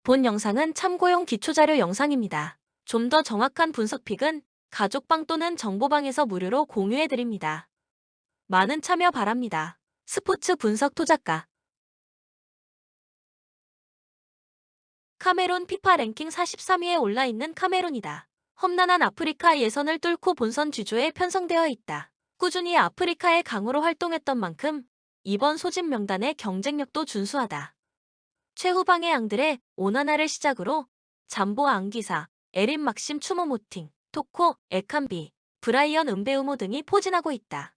본 영상은 참고용 기초자료 영상입니다. 좀 더 정확한 분석픽은 가족방 또는 정보방에서 무료로 공유해드립니다. 많은 참여 바랍니다. 스포츠 분석 토작가 카메룬 피파 랭킹 43위에 올라있는 카메룬이다. 험난한 아프리카 예선을 뚫고 본선 주조에 편성되어 있다. 꾸준히 아프리카의 강으로 활동했던 만큼 이번 소집 명단의 경쟁력도 준수하다. 최후방의 양들의 오나나를 시작으로 잠보 앙기사, 에린 막심 추모모팅, 토코, 에칸비, 브라이언 은베우모 등이 포진하고 있다.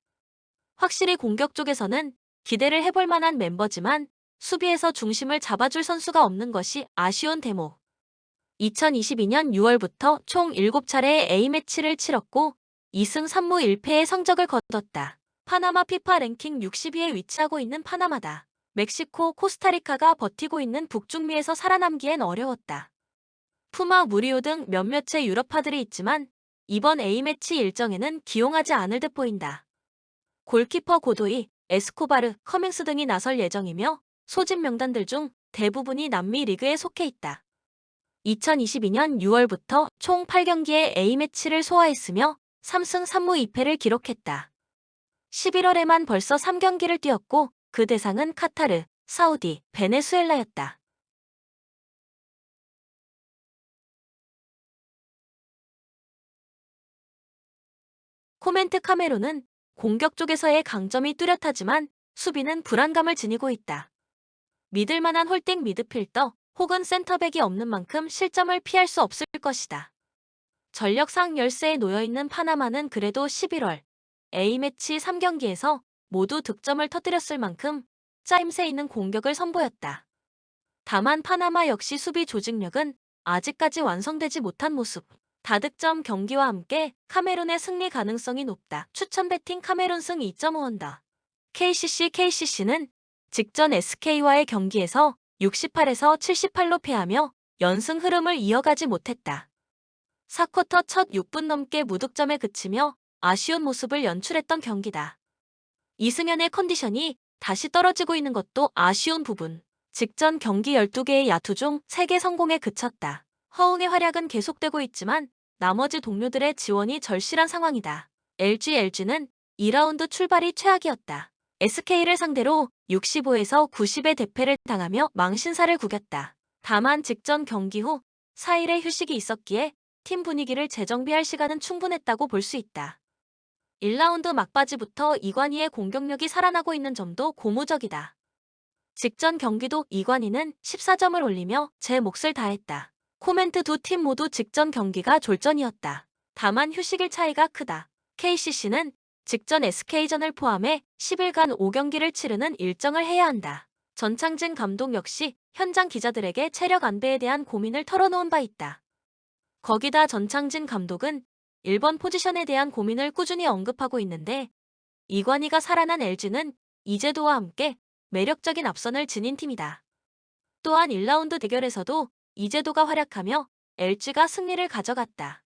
확실히 공격 쪽에서는 기대를 해볼 만한 멤버지만 수비에서 중심을 잡아줄 선수가 없는 것이 아쉬운 대목. 2022년 6월부터 총 7차례의 A매치를 치렀고 2승 3무 1패의 성적을 거뒀다. 파나마 피파 랭킹 60위에 위치하고 있는 파나마다. 멕시코, 코스타리카가 버티고 있는 북중미에서 살아남기엔 어려웠다. 푸마, 무리오 등 몇몇의 유럽파들이 있지만 이번 A매치 일정에는 기용하지 않을 듯 보인다. 골키퍼 고도이, 에스코바르, 커밍스 등이 나설 예정이며 소집 명단들 중 대부분이 남미 리그에 속해 있다. 2022년 6월부터 총 8경기의 A매치를 소화했으며 3승 3무 2패를 기록했다. 11월에만 벌써 3경기를 뛰었고 그 대상은 카타르, 사우디, 베네수엘라였다. 코멘트 카메룬은 공격 쪽에서의 강점이 뚜렷하지만 수비는 불안감을 지니고 있다. 믿을 만한 홀딩 미드필더 혹은 센터백이 없는 만큼 실점을 피할 수 없을 것이다. 전력상 열세에 놓여있는 파나마는 그래도 11월 A매치 3경기에서 모두 득점을 터뜨렸을 만큼 짜임새 있는 공격을 선보였다. 다만 파나마 역시 수비 조직력은 아직까지 완성되지 못한 모습. 다득점 경기와 함께 카메룬의 승리 가능성이 높다. 추천 배팅 카메룬 승 2.5언더. KCC는 직전 SK와의 경기에서 68에서 78로 패하며 연승 흐름을 이어가지 못했다. 4쿼터 첫 6분 넘게 무득점에 그치며 아쉬운 모습을 연출했던 경기다. 이승현의 컨디션이 다시 떨어지고 있는 것도 아쉬운 부분. 직전 경기 12개의 야투 중 3개 성공에 그쳤다. 허웅의 활약은 계속되고 있지만 나머지 동료들의 지원이 절실한 상황이다. LG는 2라운드 출발이 최악이었다. SK를 상대로 65에서 90의 대패를 당하며 망신사를 구겼다. 다만 직전 경기 후 4일의 휴식이 있었기에 팀 분위기를 재정비할 시간은 충분했다고 볼 수 있다. 1라운드 막바지부터 이관희의 공격력이 살아나고 있는 점도 고무적이다. 직전 경기도 이관희는 14점을 올리며 제 몫을 다했다. 코멘트 두 팀 모두 직전 경기가 졸전이었다. 다만 휴식일 차이가 크다. KCC는 직전 SK전을 포함해 10일간 5경기를 치르는 일정을 해야 한다. 전창진 감독 역시 현장 기자들에게 체력 안배에 대한 고민을 털어놓은 바 있다. 거기다 전창진 감독은 1번 포지션에 대한 고민을 꾸준히 언급하고 있는데 이관희가 살아난 LG는 이재도와 함께 매력적인 앞선을 지닌 팀이다. 또한 1라운드 대결에서도 이재도가 활약하며 LG가 승리를 가져갔다.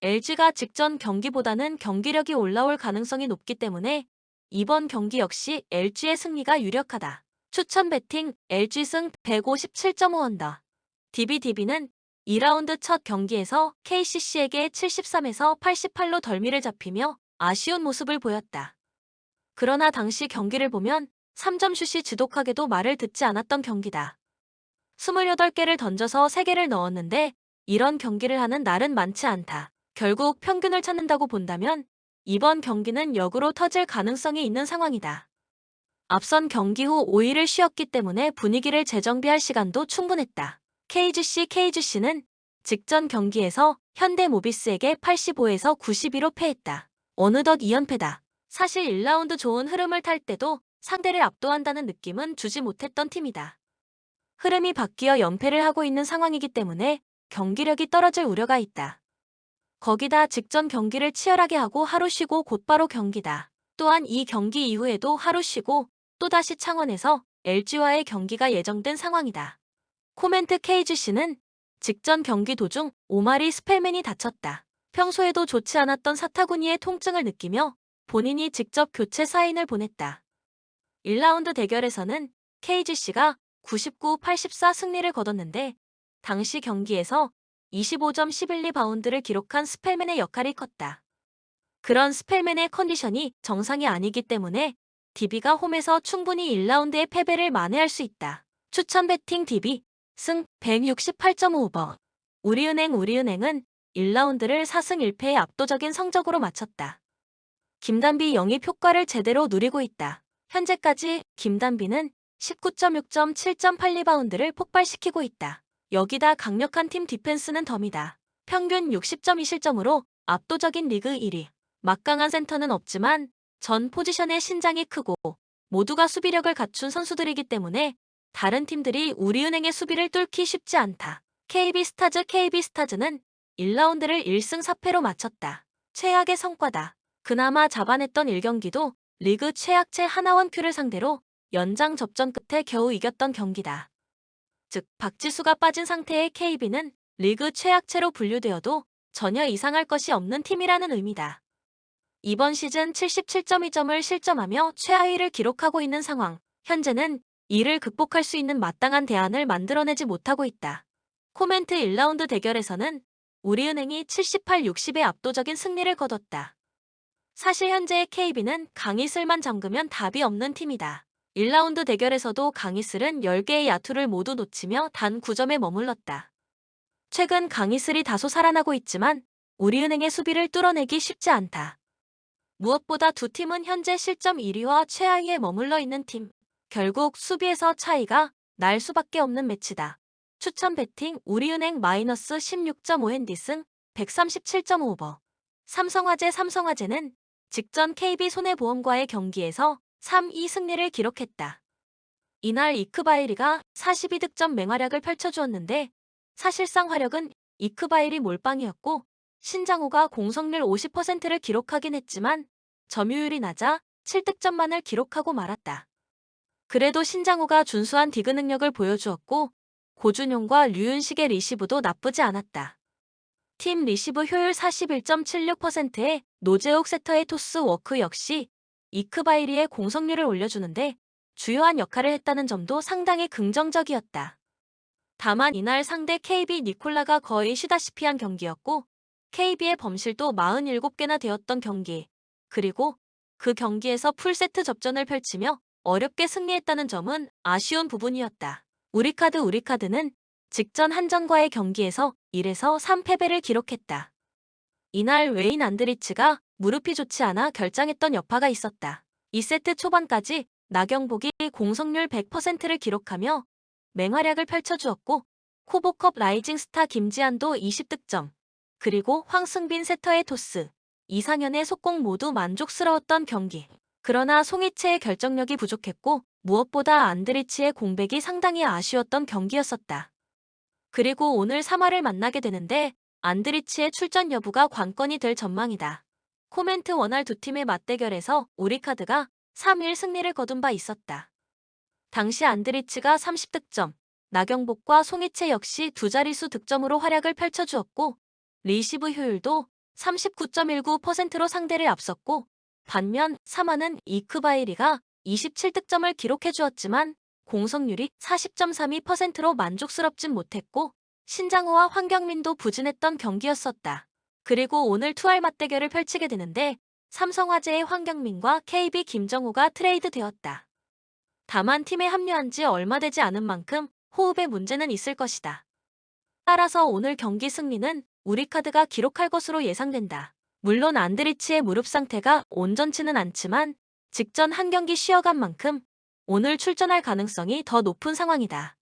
LG가 직전 경기보다는 경기력이 올라올 가능성이 높기 때문에 이번 경기 역시 LG의 승리가 유력하다. 추천 배팅 LG 승 157.5언더. DB는 2라운드 첫 경기에서 KCC에게 73에서 88로 덜미를 잡히며 아쉬운 모습을 보였다. 그러나 당시 경기를 보면 3점 슛이 지독하게도 말을 듣지 않았던 경기다. 28개를 던져서 3개를 넣었는데 이런 경기를 하는 날은 많지 않다. 결국 평균을 찾는다고 본다면 이번 경기는 역으로 터질 가능성이 있는 상황이다. 앞선 경기 후 5일을 쉬었기 때문에 분위기를 재정비할 시간도 충분했다. KGC는 직전 경기에서 현대모비스에게 85에서 92로 패했다. 어느덧 2연패다. 사실 1라운드 좋은 흐름을 탈 때도 상대를 압도한다는 느낌은 주지 못했던 팀이다. 흐름이 바뀌어 연패를 하고 있는 상황이기 때문에 경기력이 떨어질 우려가 있다. 거기다 직전 경기를 치열하게 하고 하루 쉬고 곧바로 경기다. 또한 이 경기 이후에도 하루 쉬고 또다시 창원에서 LG와의 경기가 예정된 상황이다. 코멘트 KGC는 직전 경기 도중 오마리 스펠맨이 다쳤다. 평소에도 좋지 않았던 사타구니의 통증을 느끼며 본인이 직접 교체 사인을 보냈다. 1라운드 대결에서는 KGC가 99-84 승리를 거뒀는데 당시 경기에서 25점 11리바운드를 기록한 스펠맨의 역할이 컸다. 그런 스펠맨의 컨디션이 정상이 아니기 때문에 DB가 홈에서 충분히 1라운드의 패배를 만회할 수 있다. 추천 배팅 DB 승 168.5번. 우리은행은 1라운드를 4승 1패의 압도적인 성적으로 마쳤다. 김단비 영입 효과를 제대로 누리고 있다. 현재까지 김단비는 19.6점 7.8리바운드를 폭발시키고 있다. 여기다 강력한 팀 디펜스는 덤이다. 평균 60.2실점으로 압도적인 리그 1위. 막강한 센터는 없지만 전 포지션의 신장이 크고 모두가 수비력을 갖춘 선수들이기 때문에 다른 팀들이 우리은행의 수비를 뚫기 쉽지 않다. KB스타즈는 1라운드를 1승 4패로 마쳤다. 최악의 성과다. 그나마 잡아냈던 1경기도 리그 최악체 하나원큐를 상대로 연장 접전 끝에 겨우 이겼던 경기다. 즉 박지수가 빠진 상태의 KB는 리그 최악체로 분류되어도 전혀 이상할 것이 없는 팀이라는 의미다. 이번 시즌 77.2점을 실점하며 최하위를 기록하고 있는 상황. 현재는 이를 극복할 수 있는 마땅한 대안을 만들어내지 못하고 있다. 코멘트 1라운드 대결에서는 우리은행이 78-60의 압도적인 승리를 거뒀다. 사실 현재의 KB는 강희슬만 잠그면 답이 없는 팀이다. 1라운드 대결에서도 강희슬은 10개의 야투를 모두 놓치며 단 9점에 머물렀다. 최근 강희슬이 다소 살아나고 있지만 우리은행의 수비를 뚫어내기 쉽지 않다. 무엇보다 두 팀은 현재 실점 1위와 최하위에 머물러 있는 팀. 결국 수비에서 차이가 날 수밖에 없는 매치다. 추천 배팅 우리은행 마이너스 16.5 핸디승 137.5버. 삼성화재는 직전 KB 손해보험과의 경기에서 3-2 승리를 기록했다. 이날 이크바이리가 42득점 맹활약을 펼쳐주었는데 사실상 활약은 이크바이리 몰빵이었고 신장호가 공성률 50%를 기록하긴 했지만 점유율이 낮아 7득점만을 기록하고 말았다. 그래도 신장호가 준수한 디그 능력을 보여주었고 고준용과 류윤식의 리시브도 나쁘지 않았다. 팀 리시브 효율 41.76%의 노재욱 세터의 토스 워크 역시 이크바이리의 공성률을 올려주는데 주요한 역할을 했다는 점도 상당히 긍정적이었다. 다만 이날 상대 KB 니콜라가 거의 쉬다시피 한 경기였고 KB의 범실도 47개나 되었던 경기. 그리고 그 경기에서 풀세트 접전을 펼치며 어렵게 승리했다는 점은 아쉬운 부분이었다. 우리카드는 직전 한전과의 경기에서 1에서 3패배를 기록했다. 이날 웨인 안드리츠가 무릎이 좋지 않아 결장했던 여파가 있었다. 2세트 초반까지 나경복이 공성률 100%를 기록하며 맹활약을 펼쳐주었고 코보컵 라이징 스타 김지한도 20득점, 그리고 황승빈 세터의 토스, 이상현의 속공 모두 만족스러웠던 경기. 그러나 송이채의 결정력이 부족했고 무엇보다 안드리치의 공백이 상당히 아쉬웠던 경기였었다. 그리고 오늘 3화를 만나게 되는데 안드리치의 출전 여부가 관건이 될 전망이다. 코멘트 원활 두 팀의 맞대결에서 우리카드가 3-1 승리를 거둔 바 있었다. 당시 안드리치가 30득점, 나경복과 송이채 역시 두 자릿수 득점으로 활약을 펼쳐주었고 리시브 효율도 39.19%로 상대를 앞섰고 반면 3화는 이크바이리가 27득점을 기록해주었지만 공성률이 40.32%로 만족스럽진 못했고 신장호와 황경민도 부진했던 경기였었다. 그리고 오늘 투알 맞대결을 펼치게 되는데 삼성화재의 황경민과 KB 김정우가 트레이드 되었다. 다만 팀에 합류한 지 얼마 되지 않은 만큼 호흡에 문제는 있을 것이다. 따라서 오늘 경기 승리는 우리카드가 기록할 것으로 예상된다. 물론 안드리치의 무릎 상태가 온전치는 않지만 직전 한 경기 쉬어간 만큼 오늘 출전할 가능성이 더 높은 상황이다.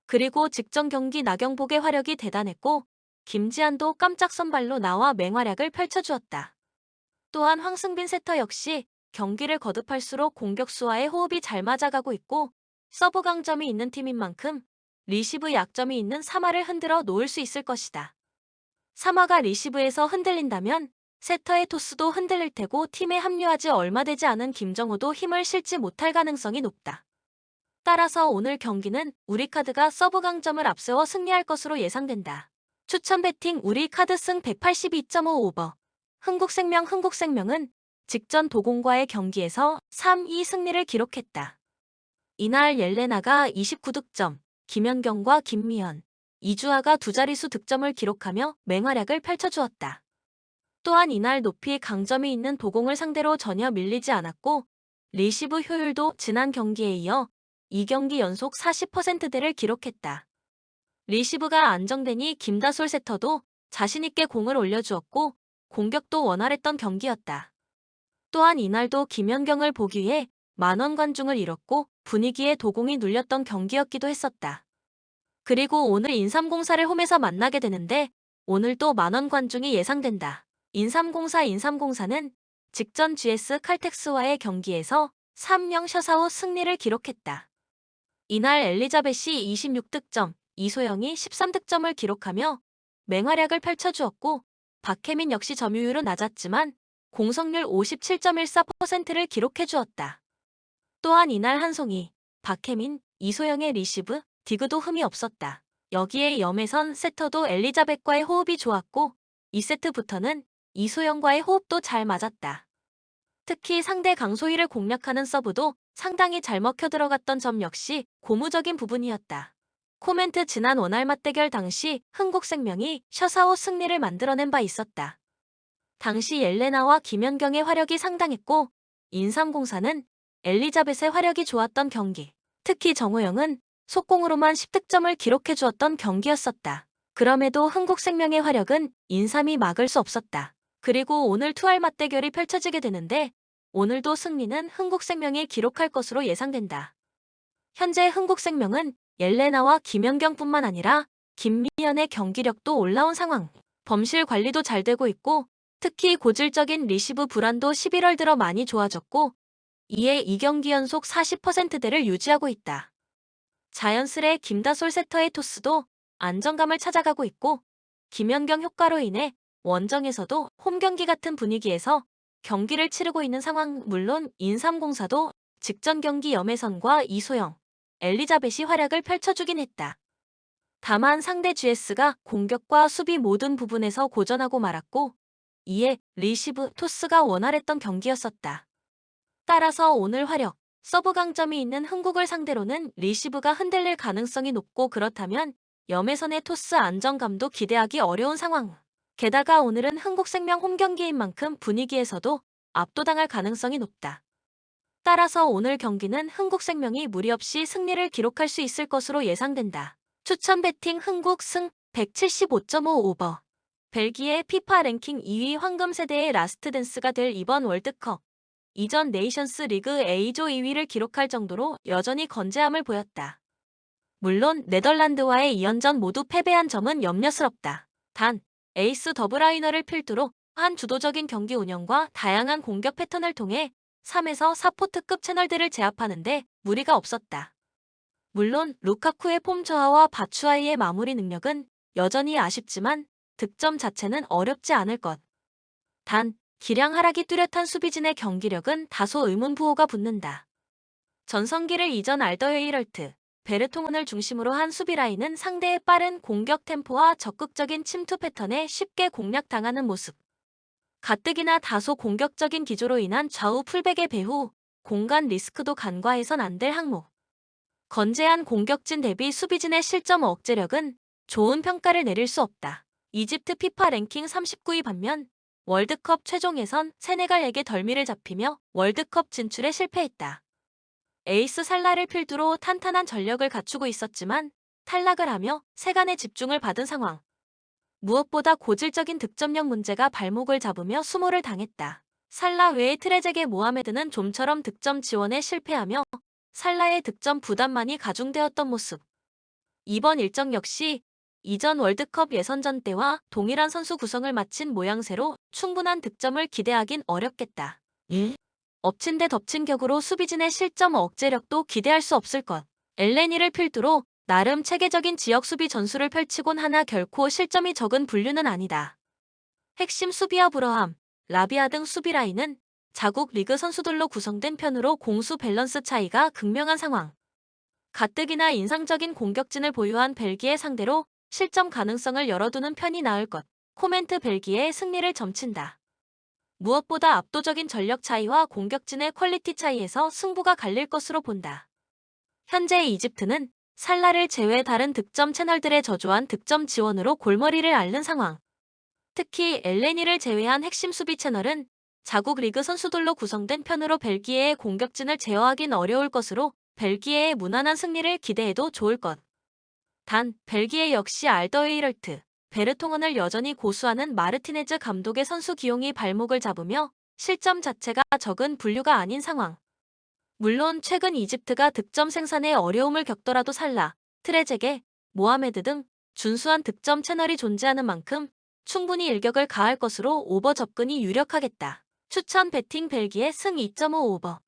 그리고 직전 경기 나경복의 화력이 대단했고 김지한도 깜짝 선발로 나와 맹활약을 펼쳐주었다. 또한 황승빈 세터 역시 경기를 거듭할수록 공격수와의 호흡이 잘 맞아가고 있고 서브 강점이 있는 팀인 만큼 리시브 약점이 있는 3화를 흔들어 놓을 수 있을 것이다. 3화가 리시브에서 흔들린다면 세터의 토스도 흔들릴 테고 팀에 합류하지 얼마 되지 않은 김정우도 힘을 실지 못할 가능성이 높다. 따라서 오늘 경기는 우리카드가 서브 강점을 앞세워 승리할 것으로 예상된다. 추천 배팅 우리카드 승 182.5 오버. 흥국생명은 직전 도공과의 경기에서 3-2 승리를 기록했다. 이날 옐레나가 29득점, 김연경과 김미연, 이주아가 두 자릿수 득점을 기록하며 맹활약을 펼쳐주었다. 또한 이날 높이 강점이 있는 도공을 상대로 전혀 밀리지 않았고 리시브 효율도 지난 경기에 이어 2경기 연속 40%대를 기록했다. 리시브가 안정되니 김다솔 세터도 자신있게 공을 올려주었고 공격도 원활했던 경기였다. 또한 이날도 김연경을 보기 위해 만원 관중을 잃었고 분위기에 도공이 눌렸던 경기였기도 했었다. 그리고 오늘 인삼공사를 홈에서 만나게 되는데 오늘도 만원 관중이 예상된다. 인삼공사는 직전 GS 칼텍스와의 경기에서 3-0 셔사웃 승리를 기록했다. 이날 엘리자벳이 26득점, 이소영이 13득점을 기록하며 맹활약을 펼쳐주었고 박혜민 역시 점유율은 낮았지만 공성률 57.14%를 기록해주었다. 또한 이날 한송이, 박혜민, 이소영의 리시브, 디그도 흠이 없었다. 여기에 염혜선 세터도 엘리자벳과의 호흡이 좋았고 2세트부터는 이소영과의 호흡도 잘 맞았다. 특히 상대 강소희를 공략하는 서브도 상당히 잘 먹혀 들어갔던 점 역시 고무적인 부분이었다. 코멘트 지난 원활 맞대결 당시 흥국생명이 셔사웃 승리를 만들어낸 바 있었다. 당시 옐레나와 김연경의 화력이 상당했고 인삼공사는 엘리자벳의 화력이 좋았던 경기. 특히 정호영은 속공으로만 10득점을 기록해주었던 경기였었다. 그럼에도 흥국생명의 화력은 인삼이 막을 수 없었다. 그리고 오늘 투알 맞대결이 펼쳐지게 되는데 오늘도 승리는 흥국생명이 기록할 것으로 예상된다. 현재 흥국생명은 옐레나와 김연경뿐만 아니라 김미연의 경기력도 올라온 상황. 범실 관리도 잘 되고 있고 특히 고질적인 리시브 불안도 11월 들어 많이 좋아졌고 이에 2경기 연속 40%대를 유지하고 있다. 자연스레 김다솔 세터의 토스도 안정감을 찾아가고 있고 김연경 효과로 인해 원정에서도 홈경기 같은 분위기에서 경기를 치르고 있는 상황. 물론 인삼공사도 직전 경기 염혜선과 이소영, 엘리자벳이 활약을 펼쳐주긴 했다. 다만 상대 GS가 공격과 수비 모든 부분에서 고전하고 말았고 이에 리시브, 토스가 원활했던 경기였었다. 따라서 오늘 화력, 서브 강점이 있는 흥국을 상대로는 리시브가 흔들릴 가능성이 높고 그렇다면 염혜선의 토스 안정감도 기대하기 어려운 상황. 게다가 오늘은 흥국생명 홈경기인 만큼 분위기에서도 압도당할 가능성이 높다. 따라서 오늘 경기는 흥국생명이 무리 없이 승리를 기록할 수 있을 것으로 예상된다. 추천 배팅 흥국 승 175.5 오버. 벨기에 피파 랭킹 2위 황금세대의 라스트 댄스가 될 이번 월드컵. 이전 네이션스 리그 A조 2위를 기록할 정도로 여전히 건재함을 보였다. 물론 네덜란드와의 2연전 모두 패배한 점은 염려스럽다. 단 에이스 더브라이너를 필두로 한 주도적인 경기 운영과 다양한 공격 패턴을 통해 3에서 4포트급 채널들을 제압하는데 무리가 없었다. 물론 루카쿠의 폼 저하와 바추아이의 마무리 능력은 여전히 아쉽지만 득점 자체는 어렵지 않을 것. 단 기량 하락이 뚜렷한 수비진의 경기력은 다소 의문부호가 붙는다. 전성기를 이전 알더웨이럴트, 베르통은을 중심으로 한 수비 라인은 상대의 빠른 공격 템포와 적극적인 침투 패턴에 쉽게 공략당하는 모습. 가뜩이나 다소 공격적인 기조로 인한 좌우 풀백의 배후, 공간 리스크도 간과해선 안 될 항목. 건재한 공격진 대비 수비진의 실점 억제력은 좋은 평가를 내릴 수 없다. 이집트 피파 랭킹 39위 반면 월드컵 최종 예선 세네갈에게 덜미를 잡히며 월드컵 진출에 실패했다. 에이스 살라를 필두로 탄탄한 전력을 갖추고 있었지만 탈락을 하며 세간의 집중을 받은 상황. 무엇보다 고질적인 득점력 문제가 발목을 잡으며 수모를 당했다. 살라 외에 트레제게 모하메드는 좀처럼 득점 지원에 실패하며 살라의 득점 부담만이 가중되었던 모습. 이번 일정 역시 이전 월드컵 예선전 때와 동일한 선수 구성을 마친 모양새로 충분한 득점을 기대하긴 어렵겠다. 엎친 데 덮친 격으로 수비진의 실점 억제력도 기대할 수 없을 것. 엘레니를 필두로 나름 체계적인 지역 수비 전술을 펼치곤 하나 결코 실점이 적은 분류는 아니다. 핵심 수비와 브러함, 라비아 등 수비 라인은 자국 리그 선수들로 구성된 편으로 공수 밸런스 차이가 극명한 상황. 가뜩이나 인상적인 공격진을 보유한 벨기에 상대로 실점 가능성을 열어두는 편이 나을 것. 코멘트 벨기에의 승리를 점친다. 무엇보다 압도적인 전력 차이와 공격진의 퀄리티 차이에서 승부가 갈릴 것으로 본다. 현재 이집트는 살라를 제외 다른 득점 채널들의 저조한 득점 지원으로 골머리를 앓는 상황. 특히 엘레니를 제외한 핵심 수비 채널은 자국 리그 선수들로 구성된 편으로 벨기에의 공격진을 제어하긴 어려울 것으로 벨기에의 무난한 승리를 기대해도 좋을 것. 단, 벨기에 역시 알더웨이럴트, 베르통은을 여전히 고수하는 마르티네즈 감독의 선수 기용이 발목을 잡으며 실점 자체가 적은 분류가 아닌 상황. 물론 최근 이집트가 득점 생산에 어려움을 겪더라도 살라, 트레제게, 모하메드 등 준수한 득점 채널이 존재하는 만큼 충분히 일격을 가할 것으로 오버 접근이 유력하겠다. 추천 배팅 벨기에 승 2.5 오버.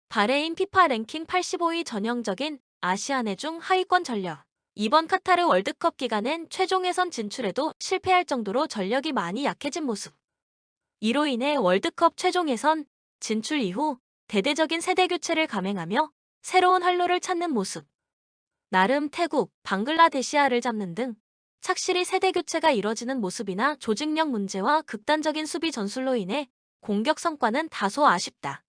바레인 피파 랭킹 85위 전형적인 아시아 내 중 하위권 전력. 이번 카타르 월드컵 기간엔 최종 예선 진출에도 실패할 정도로 전력이 많이 약해진 모습. 이로 인해 월드컵 최종 예선 진출 이후 대대적인 세대 교체를 감행하며 새로운 활로를 찾는 모습. 나름 태국, 방글라데시아를 잡는 등 착실히 세대 교체가 이뤄지는 모습이나 조직력 문제와 극단적인 수비 전술로 인해 공격 성과는 다소 아쉽다.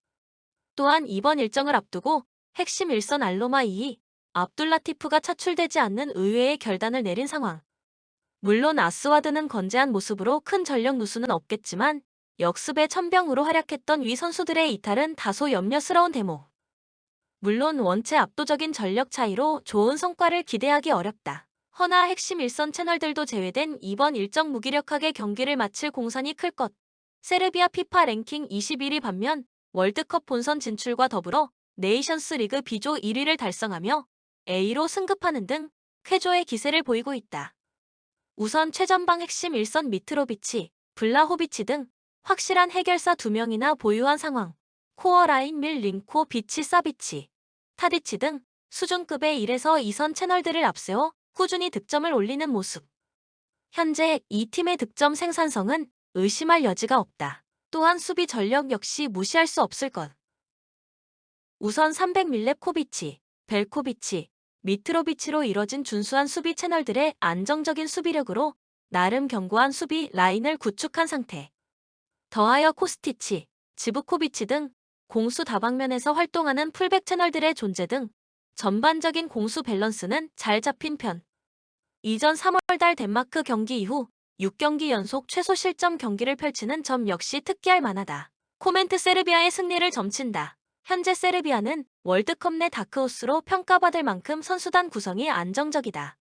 또한 이번 일정을 앞두고 핵심 일선 알로마 2위, 압둘라티프가 차출되지 않는 의외의 결단을 내린 상황. 물론 아스와드는 건재한 모습으로 큰 전력 누수는 없겠지만 역습의 천병으로 활약했던 위 선수들의 이탈은 다소 염려스러운 대목. 물론 원체 압도적인 전력 차이로 좋은 성과를 기대하기 어렵다. 허나 핵심 일선 채널들도 제외된 이번 일정 무기력하게 경기를 마칠 공산이 클 것. 세르비아 피파 랭킹 21위 반면 월드컵 본선 진출과 더불어 네이션스 리그 B조 1위를 달성하며 A로 승급하는 등 쾌조의 기세를 보이고 있다. 우선 최전방 핵심 일선 미트로비치, 블라호비치 등 확실한 해결사 2명이나 보유한 상황. 코어 라인 밀링코 비치 사비치, 타디치 등 수준급의 1에서 2선 채널들을 앞세워 꾸준히 득점을 올리는 모습. 현재 이 팀의 득점 생산성은 의심할 여지가 없다. 또한 수비 전력 역시 무시할 수 없을 것. 우선 300밀레코비치, 벨코비치, 미트로비치로 이뤄진 준수한 수비 채널들의 안정적인 수비력으로 나름 견고한 수비 라인을 구축한 상태. 더하여 코스티치, 지브코비치 등 공수 다방면에서 활동하는 풀백 채널들의 존재 등 전반적인 공수 밸런스는 잘 잡힌 편. 이전 3월달 덴마크 경기 이후 6경기 연속 최소 실점 경기를 펼치는 점 역시 특기할 만하다. 코멘트 세르비아의 승리를 점친다. 현재 세르비아는 월드컵 내 다크호스로 평가받을 만큼 선수단 구성이 안정적이다.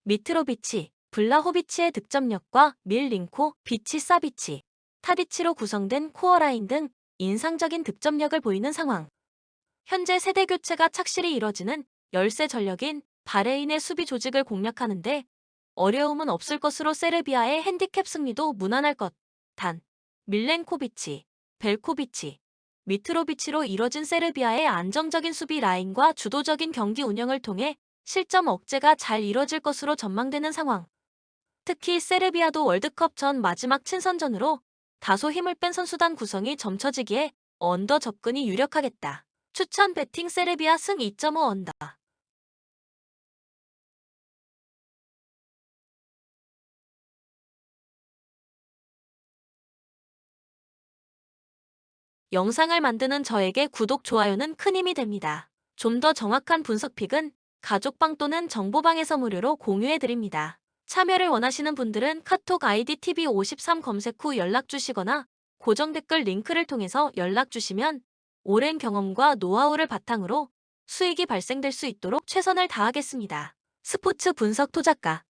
미트로비치, 블라호비치의 득점력과 밀링코, 비치 사비치, 타디치로 구성된 코어라인 등 인상적인 득점력을 보이는 상황. 현재 세대 교체가 착실히 이뤄지는 열세 전력인 바레인의 수비 조직을 공략하는데 어려움은 없을 것으로 세르비아의 핸디캡 승리도 무난할 것. 단, 밀렌코비치, 벨코비치, 미트로비치로 이뤄진 세르비아의 안정적인 수비 라인과 주도적인 경기 운영을 통해 실점 억제가 잘 이뤄질 것으로 전망되는 상황. 특히 세르비아도 월드컵 전 마지막 친선전으로 다소 힘을 뺀 선수단 구성이 점쳐지기에 언더 접근이 유력하겠다. 추천 배팅 세르비아 승 2.5 언더. 영상을 만드는 저에게 구독, 좋아요는 큰 힘이 됩니다. 좀 더 정확한 분석픽은 가족방 또는 정보방에서 무료로 공유해드립니다. 참여를 원하시는 분들은 카톡 아이디 TV53 검색 후 연락주시거나 고정 댓글 링크를 통해서 연락주시면 오랜 경험과 노하우를 바탕으로 수익이 발생될 수 있도록 최선을 다하겠습니다. 스포츠 분석 토작가